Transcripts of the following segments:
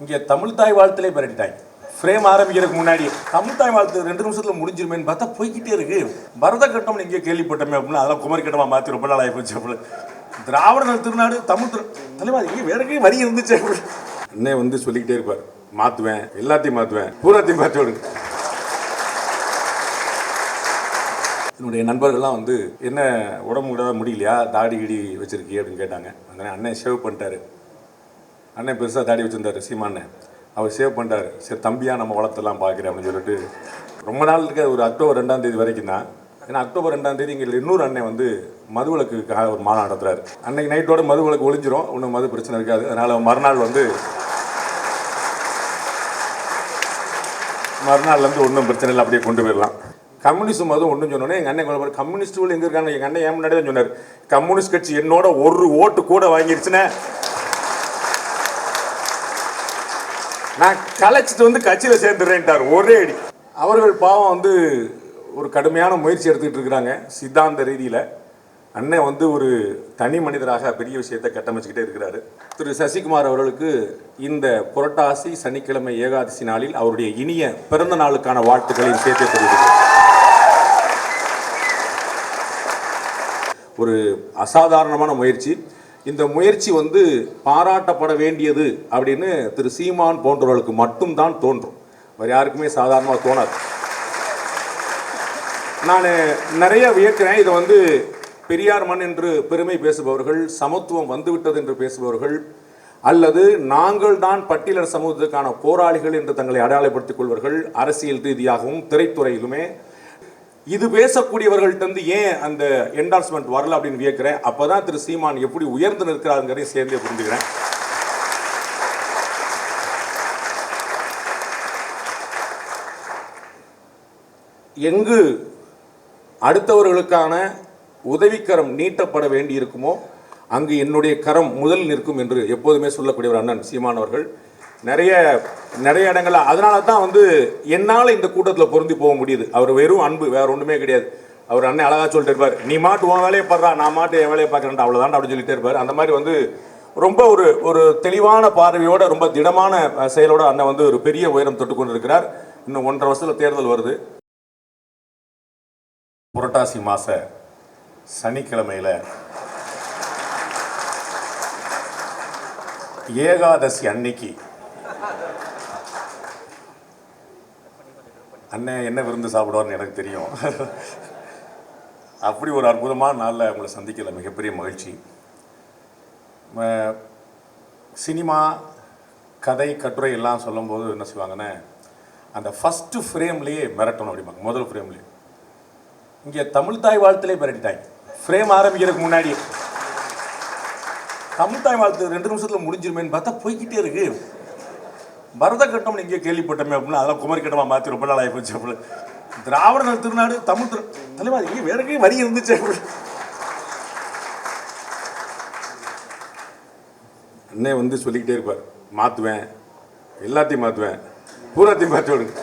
இங்கே தமிழ் தாய் வாழ்த்துலே பரட்டிட்டாங்க. ஃப்ரேம் ஆரம்பிக்கிறதுக்கு முன்னாடி தமிழ் தாய் வாழ்த்து 2 நிமிஷத்தில் முடிஞ்சிருமேன்னு பார்த்தா போய்கிட்டே இருக்கு. பரத கட்டம்னு இங்கே கேள்விப்பட்டமே அப்படின்னு அதெல்லாம் குமரி கட்டமாக மாற்றி ரொம்ப நாள் ஆகி போச்சு. அப்படி திராவிட திருநாடு தமிழ் தலைவர் இங்கே வேற எங்கேயும் வரி இருந்துச்சு. அப்படி அண்ணே வந்து சொல்லிக்கிட்டே இருப்பார், மாற்றுவேன், எல்லாத்தையும் மாற்றுவேன், பூராத்தையும் மாற்றி விடுங்க. என்னுடைய நண்பர்கள்லாம் வந்து என்ன உடம்பு முடியலையா, தாடி கிடி வச்சிருக்கீ அப்படின்னு கேட்டாங்க. அந்த அண்ணன் ஷேவ் பண்ணிட்டாரு. அண்ணன் பெருசாக தாடி வச்சுருந்தார் சீமானே, அவர் சேவ் பண்ணிட்டார். சரி தம்பியாக நம்ம வளர்த்தெல்லாம் பார்க்குறேன் அப்படின்னு சொல்லிட்டு ரொம்ப நாள் இருக்க ஒரு அக்டோபர் 2ஆம் தேதி வரைக்கும் தான். ஏன்னா அக்டோபர் 2ஆம் தேதி இங்கே இன்னொரு அண்ணன் வந்து மதுவிலக்குக்காக ஒரு மாநாடு நடத்துறாரு. அன்னைக்கு நைட்டோட மதுவிலக்கு ஒழிஞ்சிரும், ஒன்றும் மது பிரச்சனை இருக்காது. அதனால் மறுநாள்லேருந்து ஒன்றும் பிரச்சனை இல்லை, அப்படியே கொண்டு போயிடலாம். கம்யூனிஸ்ட் மதம் ஒன்றும் சொன்னோன்னே எங்கள் அண்ணன் கம்யூனிஸ்ட்டுகள் எங்கே இருக்காங்க, எங்கள் அண்ணன் ஏன் முன்னாடி தான் சொன்னார், கம்யூனிஸ்ட் கட்சி என்னோட ஒரு ஓட்டு கூட வாங்கிருச்சுன்னா நான் கலைச்சிட்டு வந்து கட்சியில் சேர்ந்துடுறேன்ட்டார் ஒரே அடி. அவர்கள் பாவம் வந்து ஒரு கடுமையான முயற்சி எடுத்துக்கிட்டு இருக்கிறாங்க சித்தாந்த ரீதியில். அண்ணன் வந்து ஒரு தனி மனிதராக பெரிய விஷயத்தை கட்டமைச்சுக்கிட்டே இருக்கிறாரு. திரு சசிகுமார் அவர்களுக்கு இந்த புரட்டாசி சனிக்கிழமை ஏகாதசி நாளில் அவருடைய இனிய பிறந்த நாளுக்கான வாழ்த்துக்களையும் சேர்த்து தெரிவிக்கிறேன். ஒரு அசாதாரணமான முயற்சி. இந்த முயற்சி வந்து பாராட்டப்பட வேண்டியது அப்படின்னு திரு சீமான் போன்றவர்களுக்கு மட்டும்தான் தோன்றும், வேறு யாருக்குமே சாதாரணமாக தோணாது. நான் நிறைய வியக்கிறேன். இதை வந்து பெரியார் மண் என்று பெருமை பேசுபவர்கள், சமத்துவம் வந்துவிட்டது என்று பேசுபவர்கள், அல்லது நாங்கள் தான் பட்டியலர் சமூகத்துக்கான போராளிகள் என்று தங்களை அடையாளப்படுத்திக் கொள்வர்கள், அரசியல் ரீதியாகவும் திரைத்துறையிலுமே இது பேசக்கூடியவர்கள்ட்ட ஏன் அந்த என்டார்ஸ்மெண்ட் வரல அப்படின்னு வியக்கிறேன். அப்பதான் திரு சீமான் எப்படி உயர்ந்து நிற்கிறாருங்கிறதையும் சேர்ந்தே புரிஞ்சுக்கிறேன். எங்கு அடுத்தவர்களுக்கான உதவிக்கரம் நீட்டப்பட வேண்டி இருக்குமோ அங்கு என்னுடைய கரம் முதல் நிற்கும் என்று எப்போதுமே சொல்லக்கூடியவர் அண்ணன் சீமான் அவர்கள். நிறைய இடங்கள்ல அதனால தான் வந்து என்னால் இந்த கூட்டத்தில் பொருந்தி போக முடியுது. அவர் வெறும் அன்பு, வேற ஒன்றுமே கிடையாது. அவர் அண்ணன் அழகா சொல்லிட்டு இருப்பார், நீ மாட்டு உன் வேலையை பாடுறா, நான் மாட்டு என் வேலையை பார்க்குறேன், அவ்வளோதான் அப்படின்னு சொல்லிட்டே இருப்பார். அந்த மாதிரி வந்து ரொம்ப ஒரு தெளிவான பார்வையோட, ரொம்ப திடமான செயலோட அண்ணன் வந்து ஒரு பெரிய உயரம் தொட்டு கொண்டு இருக்கிறார். இன்னும் 1.5 வருஷத்துல தேர்தல் வருது. புரட்டாசி மாச சனிக்கிழமையில ஏகாதசி அன்னைக்கு அண்ணன் என்ன விருந்து சாப்பிடுவார்னு எனக்கு தெரியும். அப்படி ஒரு அற்புதமான நாளில் உங்களை சந்திக்கல மிகப்பெரிய மகிழ்ச்சி. சினிமா கதை கட்டுரை எல்லாம் சொல்லும்போது என்ன செய்வாங்கன்னா, அந்த ஃபஸ்ட்டு ஃப்ரேம்லேயே மிரட்டணும் அப்படிம்பாங்க. முதல் ஃப்ரேம்லேயே இங்கே தமிழ் தாய் வாழ்த்துலேயே மிரட்டிட்டாங்க. ஃப்ரேம் ஆரம்பிக்கிறதுக்கு முன்னாடி தமிழ் தாய் வாழ்த்து 2 நிமிஷத்தில் முடிஞ்சிருமேன்னு பார்த்தா போய்கிட்டே இருக்கு. பரத கட்டம்னு இங்கே கேள்விப்பட்டமே அப்படின்னு அதெல்லாம் குமரி கட்டமாக மாற்றி ரொம்ப நாள் ஆகி போச்சு. அப்படி திராவிட திருநாடு தமிழ் தலைவர் இங்கே வேற எங்கேயும் வரி இருந்துச்சு. அப்படி அண்ணே வந்து சொல்லிக்கிட்டே இருப்பார், மாற்றுவேன், எல்லாத்தையும் மாற்றுவேன், பூராத்தையும் மாற்றி விடுங்க.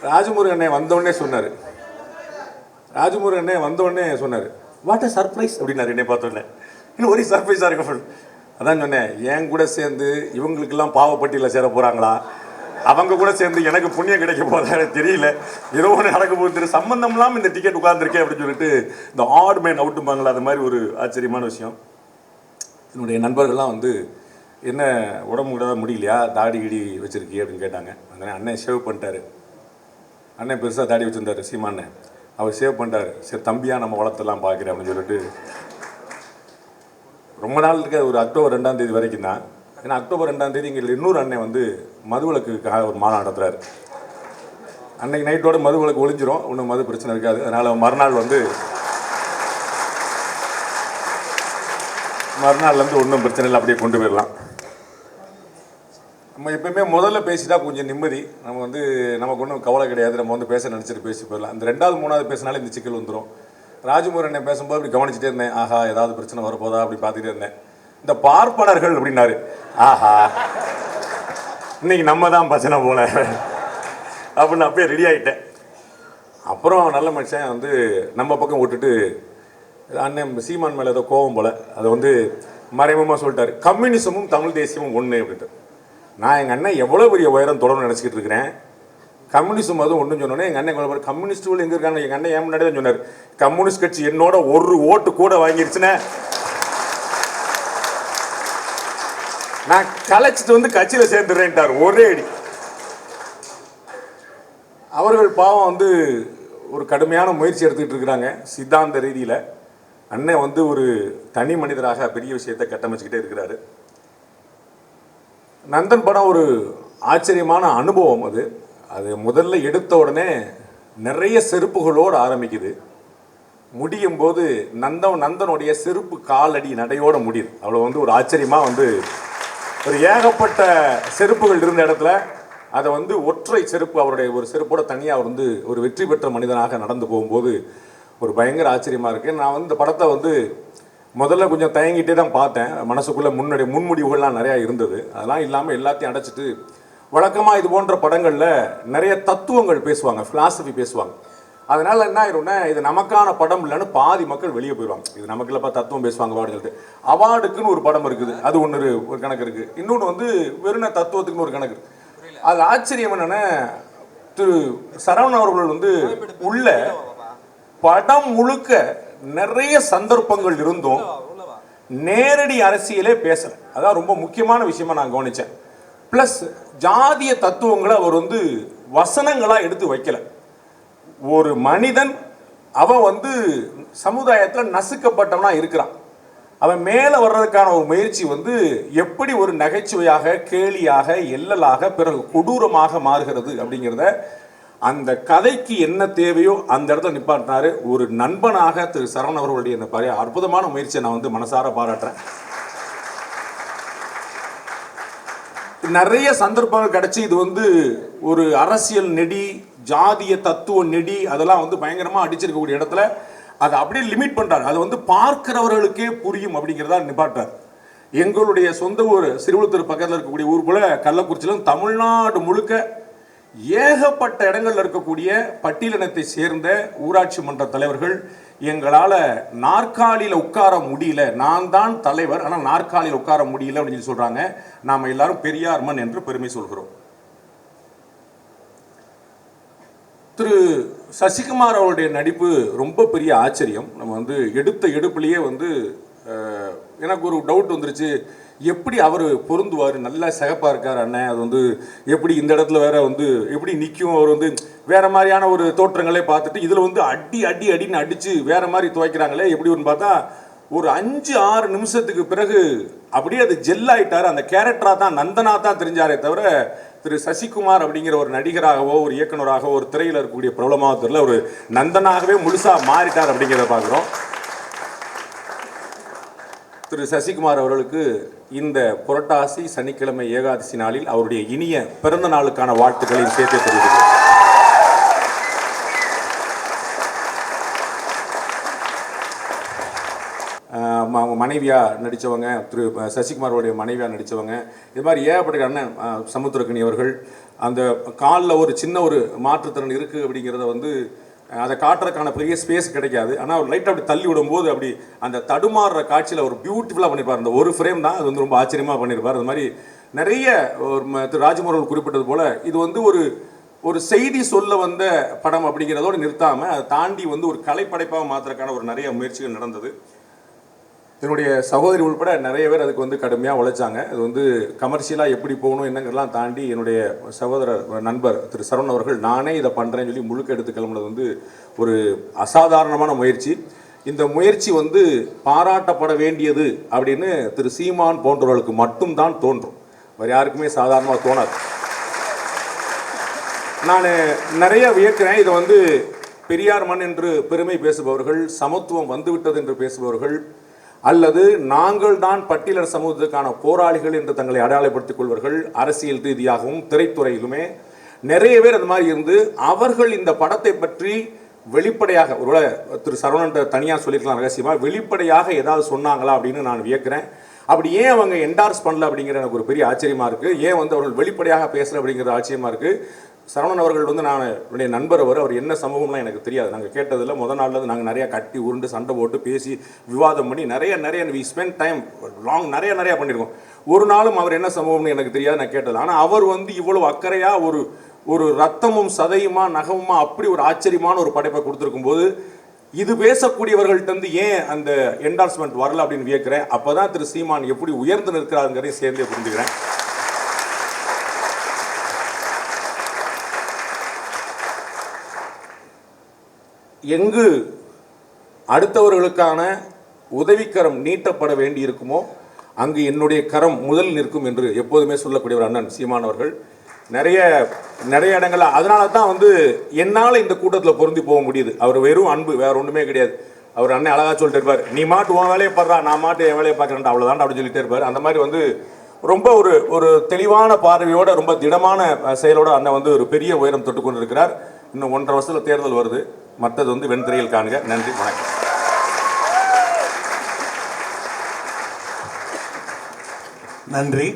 ராஜமுருகன் அண்ணே வந்தோடனே சொன்னார், வாட் அ சர்ப்ரைஸ் அப்படின்னாரு. என்னை பார்த்தோன்னே இன்னும் ஒரே சர்ப்ரைஸாக இருக்க. அதான் சொன்னேன், என் கூட சேர்ந்து இவங்களுக்கெல்லாம் பாவப்பட்டியில் சேர போகிறாங்களா, அவங்க கூட சேர்ந்து எனக்கு புண்ணியம் கிடைக்க போதா எனக்கு தெரியல, ஏதோ ஒன்று நடக்க போகுது, சம்பந்தம் இல்லாமல் இந்த டிக்கெட் உட்கார்ந்துருக்கேன் அப்படின்னு சொல்லிட்டு இந்த ஆட் மேன் அவுட்டும்பாங்களா, அது மாதிரி ஒரு ஆச்சரியமான விஷயம். என்னுடைய நண்பர்கள்லாம் வந்து என்ன உடம்பு முடியலையா, தாடி கிடி வச்சிருக்கீ அப்படின்னு கேட்டாங்க. அந்த அண்ணன் ஷேவ் பண்ணிட்டாரு. அண்ணன் பெருசாக தாடி வச்சுருந்தார் சீமானே, அவர் சேவ் பண்ணிட்டார். சரி தம்பியாக நம்ம வளர்த்தெல்லாம் பார்க்குறேன் அப்படின்னு சொல்லிட்டு ரொம்ப நாள் இருக்க ஒரு அக்டோபர் 2ஆம் தேதி வரைக்கும் தான். ஏன்னா அக்டோபர் 2ஆம் தேதி இங்கே இன்னொரு அண்ணன் வந்து மதுவிலக்குக்காக ஒரு மாநாடு நடத்துறாரு. அன்னைக்கு நைட்டோட மதுவிலக்கு ஒழிஞ்சிரும், ஒன்றும் மது பிரச்சனை இருக்காது. அதனால் மறுநாள்லேருந்து ஒன்றும் பிரச்சனை இல்லை, அப்படியே கொண்டு போயிடலாம். நம்ம எப்பயுமே முதல்ல பேசிட்டா கொஞ்சம் நிம்மதி, நம்ம வந்து நமக்கு ஒன்றும் கவலை கிடையாது, நம்ம வந்து பேச நினச்சிட்டு பேசி போயிடலாம். இந்த 2வது 3வது பேசினாலே இந்த சிக்கல் வந்துடும். ராஜமுருகன் அண்ணன் பேசும்போது அப்படி கவனிச்சுட்டே இருந்தேன், ஆஹா ஏதாவது பிரச்சனை வரப்போதா அப்படி பார்த்துட்டே இருந்தேன். இந்த பார்ப்பனர்கள் அப்படின்னாரு, ஆஹா இன்னைக்கு நம்ம தான் பிரச்சனை போல அப்படின்னு அப்பயே ரெடி ஆகிட்டேன். அப்புறம் நல்ல மனுஷன் வந்து நம்ம பக்கம் விட்டுட்டு அண்ணன் சீமான் மேலே ஏதோ கோவம் போல் அதை வந்து மறைமுகமாக சொல்லிட்டாரு, கம்யூனிசமும் தமிழ் தேசியமும் ஒன்று அப்படின்ட்டு. நான் எங்கள் அண்ணன் எவ்வளோ பெரிய உயரம் தொடர்ந்து நினச்சிக்கிட்டு இருக்கிறேன், கம்யூனிசம் அதுவும் ஒன்றுன்னு சொன்னோன்னே எங்கள் அண்ணன் கம்யூனிஸ்டுகள் எங்கே இருக்காங்க, எங்கள் அண்ணன் ஏன் முன்னாடி தான் சொன்னார், கம்யூனிஸ்ட் கட்சி என்னோட ஒரு ஓட்டு கூட வாங்கிருச்சுன்னா நான் கலைச்சிட்டு வந்து கட்சியில் சேர்ந்துடுறேன்ட்டார் ஒரே அடி. அவர்கள் பாவம் வந்து ஒரு கடுமையான முயற்சி எடுத்துக்கிட்டு இருக்கிறாங்க சித்தாந்த ரீதியில். அண்ணன் வந்து ஒரு தனி மனிதராக பெரிய விஷயத்தை கட்டமைச்சுக்கிட்டே இருக்கிறாரு. நந்தன் படம் ஒரு ஆச்சரியமான அனுபவம். அது முதல்ல எடுத்த உடனே நிறைய செருப்புகளோடு ஆரம்பிக்குது, முடியும் போது நந்தனுடைய செருப்பு காலடி நடையோட முடியுது. அவ்வளோ வந்து ஒரு ஆச்சரியமாக வந்து ஒரு ஏகப்பட்ட செருப்புகள் இருந்த இடத்துல அதை வந்து ஒற்றை செருப்பு, அவருடைய ஒரு செருப்போட தனியாக அவர் வந்து ஒரு வெற்றி பெற்ற மனிதனாக நடந்து போகும்போது ஒரு பயங்கர ஆச்சரியமாக இருக்குது. நான் வந்து இந்த படத்தை வந்து முதல்ல கொஞ்சம் தயங்கிட்டே தான் பார்த்தேன். மனசுக்குள்ளே முன்முடிவுகள்லாம் நிறையா இருந்தது. அதெல்லாம் இல்லாமல் எல்லாத்தையும் அடைச்சிட்டு, வழக்கமாக இது போன்ற படங்களில் நிறைய தத்துவங்கள் பேசுவாங்க, ஃபிலாசபி பேசுவாங்க. அதனால் என்ன ஆயிரும்னா, இது நமக்கான படம் இல்லைன்னு பாதி மக்கள் வெளியே போயிடுவாங்க. இது நமக்கு இல்லைப்பா தத்துவம் பேசுவாங்க அவார்டுகள்ட்டு. அவார்டுக்குன்னு ஒரு படம் இருக்குது, அது ஒரு கணக்கு இருக்குது. இன்னொன்று வந்து வெறும் தத்துவத்துக்குன்னு ஒரு கணக்கு இருக்குது. அது ஆச்சரியம் என்னென்னா, திரு சரவணன் அவர்கள் வந்து உள்ள படம் முழுக்க நிறைய சந்தர்ப்பங்கள் இருந்தும் நேரடி அரசியலே பேசலை. அதான் ரொம்ப முக்கியமான விஷயமா நான் கவனித்தேன். ப்ளஸ் ஜாதிய தத்துவங்களை அவர் வந்து வசனங்களாக எடுத்து வைக்கலை. ஒரு மனிதன் அவன் வந்து சமுதாயத்தில் நசுக்கப்பட்டவனா இருக்கிறான், அவன் மேலே வர்றதுக்கான ஒரு முயற்சி வந்து எப்படி ஒரு நகைச்சுவையாக, கேலியாக, எல்லலாக, பிறகு கொடூரமாக மாறுகிறது அப்படிங்கிறத, அந்த கதைக்கு என்ன தேவையோ அந்த இடத்துல நிப்பாட்டினாரு. ஒரு நண்பனாக திரு சரவணன் அவர்களுடைய இந்த பழைய அற்புதமான முயற்சியை நான் வந்து மனசார பாராட்டுறேன். நிறைய சந்தர்ப்பங்கள் கிடைச்சி இது வந்து ஒரு அரசியல் நெடி, ஜாதிய தத்துவ நெடி, அதெல்லாம் வந்து பயங்கரமாக அடிச்சிருக்கக்கூடிய இடத்துல அதை அப்படியே லிமிட் பண்ணுறாரு. அது வந்து பார்க்கிறவர்களுக்கே புரியும் அப்படிங்கிறதா நிப்பாட்டார். எங்களுடைய சொந்த ஊர் சிறுவழுத்தூர் பக்கத்தில் இருக்கக்கூடிய ஊர் போல கள்ளக்குறிச்சியிலும் தமிழ்நாடு முழுக்க ஏகப்பட்ட இடங்கள்ல இருக்கக்கூடிய பட்டியலினத்தை சேர்ந்த ஊராட்சி மன்ற தலைவர்கள் எங்களால் நாற்காலியில் உட்கார முடியல, நான் தான் தலைவர் ஆனால் நாற்காலியில் உட்கார முடியல அப்படின்னு சொல்லி சொல்கிறாங்க. நாம் எல்லாரும் பெரியார் மண் என்று பெருமை சொல்கிறோம். திரு சசிகுமார் அவருடைய நடிப்பு ரொம்ப பெரிய ஆச்சரியம். நம்ம வந்து எடுத்த எடுப்புலேயே வந்து எனக்கு ஒரு டவுட் வந்துருச்சு, எப்படி அவர் பொருந்துவார், நல்லா சிகப்பாக இருக்கார் அண்ணன், அது வந்து எப்படி இந்த இடத்துல வேற வந்து எப்படி நிற்கும், அவர் வந்து வேற மாதிரியான ஒரு தோற்றங்களே பார்த்துட்டு இதில் வந்து அடின்னு அடித்து வேற மாதிரி துவைக்கிறாங்களே எப்படி ஒன்று பார்த்தா ஒரு 5-6 நிமிஷத்துக்கு பிறகு அப்படியே அது ஜெல் ஆயிட்டார். அந்த கேரக்டராக தான் நந்தனா தான் தெரிஞ்சாரே தவிர திரு சசிகுமார் அப்படிங்கிற ஒரு நடிகராகவோ ஒரு இயக்குனராகவோ ஒரு திரையில் இருக்கக்கூடிய பிரபலமாக தெரியல, ஒரு நந்தனாகவே முழுசாக மாறிட்டார் அப்படிங்கிறத பார்க்குறோம். திரு சசிகுமார் அவர்களுக்கு இந்த புரட்டாசி சனிக்கிழமை ஏகாதசி நாளில் அவருடைய இனிய பிறந்த நாளுக்கான வாழ்த்துக்களை சேர்த்து தெரிவிக்கிறேன். மனைவியாக நடித்தவங்க, திரு சசிகுமாரோடைய மனைவியாக நடித்தவங்க, இது மாதிரி ஏகப்பட்ட அண்ணன் சமுத்திரக்கனி அவர்கள் அந்த காலில் ஒரு சின்ன ஒரு மாற்றுத்திறன் இருக்குது அப்படிங்கிறத வந்து அதை காட்டுறதுக்கான பெரிய ஸ்பேஸ் கிடைக்காது. ஆனால் ஒரு லைட் அப்படி தள்ளி விடும்போது அப்படி அந்த தடுமாறுற காட்சியில் ஒரு பியூட்டிஃபுல்லாக பண்ணியிருப்பார். அந்த ஒரு ஃப்ரேம் தான் அது வந்து ரொம்ப ஆச்சரியமாக பண்ணியிருப்பார். அது மாதிரி நிறைய திரு ராஜ்குமார் குறிப்பிட்டது போல் இது வந்து ஒரு செய்தி சொல்ல வந்த படம் அப்படிங்கிறதோடு நிறுத்தாமல் அதை தாண்டி வந்து ஒரு கலைப்படைப்பாக மாற்றுறதுக்கான ஒரு நிறைய முயற்சிகள் நடந்தது. என்னுடைய சகோதரி உள்பட நிறைய பேர் அதுக்கு வந்து கடுமையாக உழைச்சாங்க. அது வந்து கமர்ஷியலாக எப்படி போகணும் என்னங்கிறலாம் தாண்டி என்னுடைய சகோதரர் நண்பர் திரு சரவணன் அவர்கள் நானே இதை பண்ணுறேன்னு சொல்லி முழுக்க எடுத்து கிளம்புனது வந்து ஒரு அசாதாரணமான முயற்சி. இந்த முயற்சி வந்து பாராட்டப்பட வேண்டியது அப்படின்னு திரு சீமான் போன்றவர்களுக்கு மட்டும்தான் தோன்றும், வேறு யாருக்குமே சாதாரணமாக தோணாது. நான் நிறைய வியக்கிறேன். இதை வந்து பெரியார் மண் என்று பெருமை பேசுபவர்கள், சமத்துவம் வந்துவிட்டது என்று பேசுபவர்கள், அல்லது நாங்கள் தான் பட்டியலர் சமூகத்துக்கான போராளிகள் என்று தங்களை அடையாளப்படுத்திக் கொள்வர்கள், அரசியல் ரீதியாகவும் திரைத்துறையிலுமே நிறைய பேர் அந்த மாதிரி இருந்து அவர்கள் இந்த படத்தை பற்றி வெளிப்படையாக, ஒருவேளை திரு சரவணன் தனியாக சொல்லியிருக்கலாம் ரகசியமாக, வெளிப்படையாக ஏதாவது சொன்னாங்களா அப்படின்னு நான் வியக்கிறேன். அப்படி ஏன் அவங்க என்டார்ஸ் பண்ணல அப்படிங்கிற எனக்கு ஒரு பெரிய ஆச்சரியமாக இருக்குது. ஏன் வந்து அவர்கள் வெளிப்படையாக பேசல அப்படிங்கிற ஆச்சரியமாக இருக்குது. சரவணன் அவர்கள் வந்து நான் என்னுடைய நண்பர் அவர் என்ன சமூகம்லாம் எனக்கு தெரியாது. நாங்கள் கேட்டதில் முதல் நாளில் நாங்கள் நிறையா கட்டி உருண்டு சண்டை போட்டு பேசி விவாதம் பண்ணி நிறைய வி ஸ்பெண்ட் டைம் லாங் நிறையா பண்ணியிருக்கோம். ஒரு நாளும் அவர் என்ன சமூகம்னு எனக்கு தெரியாது, நான் கேட்டது. ஆனால் அவர் வந்து இவ்வளவு அக்கறையாக ஒரு ரத்தமும் சதையுமா நகமுமா அப்படி ஒரு ஆச்சரியமான ஒரு படைப்பை கொடுத்துருக்கும் போது இது பேசக்கூடியவர்கள்ட்ட வந்து ஏன் அந்த என்டார்ஸ்மெண்ட் வரல அப்படின்னு வியக்கிறேன். அப்போதான் திரு சீமான் எப்படி உயர்ந்து நிற்கிறாருங்கிறதையும் சேர்ந்தே புரிஞ்சுக்கிறேன். எங்கு அடுத்தவர்களுக்கான உதவிக்கரம் நீட்டப்பட வேண்டி இருக்குமோ அங்கு என்னுடைய கரம் முதல் நிற்கும் என்று எப்போதுமே சொல்லக்கூடியவர் அண்ணன் சீமான் அவர்கள். நிறைய இடங்கள்ல அதனால தான் வந்து என்னால் இந்த கூட்டத்தில் பொருந்தி போக முடியுது. அவர் வெறும் அன்பு, வேற ஒன்றுமே கிடையாது. அவர் அண்ணன் அழகா சொல்லிட்டு இருப்பார், நீ மாட்டு உன் வேலையை பாடுறா, நான் மாட்டு என் வேலையை பார்க்குறேன், அவ்வளோதான் அப்படின்னு சொல்லிட்டே இருப்பார். அந்த மாதிரி வந்து ரொம்ப ஒரு தெளிவான பார்வையோட ரொம்ப திடமான செயலோட அண்ணன் வந்து ஒரு பெரிய உயரம் தொட்டு கொண்டு இருக்கிறார். இன்னும் 1.5 வருஷத்தில் தேர்தல் வருது. மற்றது வந்து வெண்திரையில் காணுங்க. நன்றி, வணக்கம். நன்றி.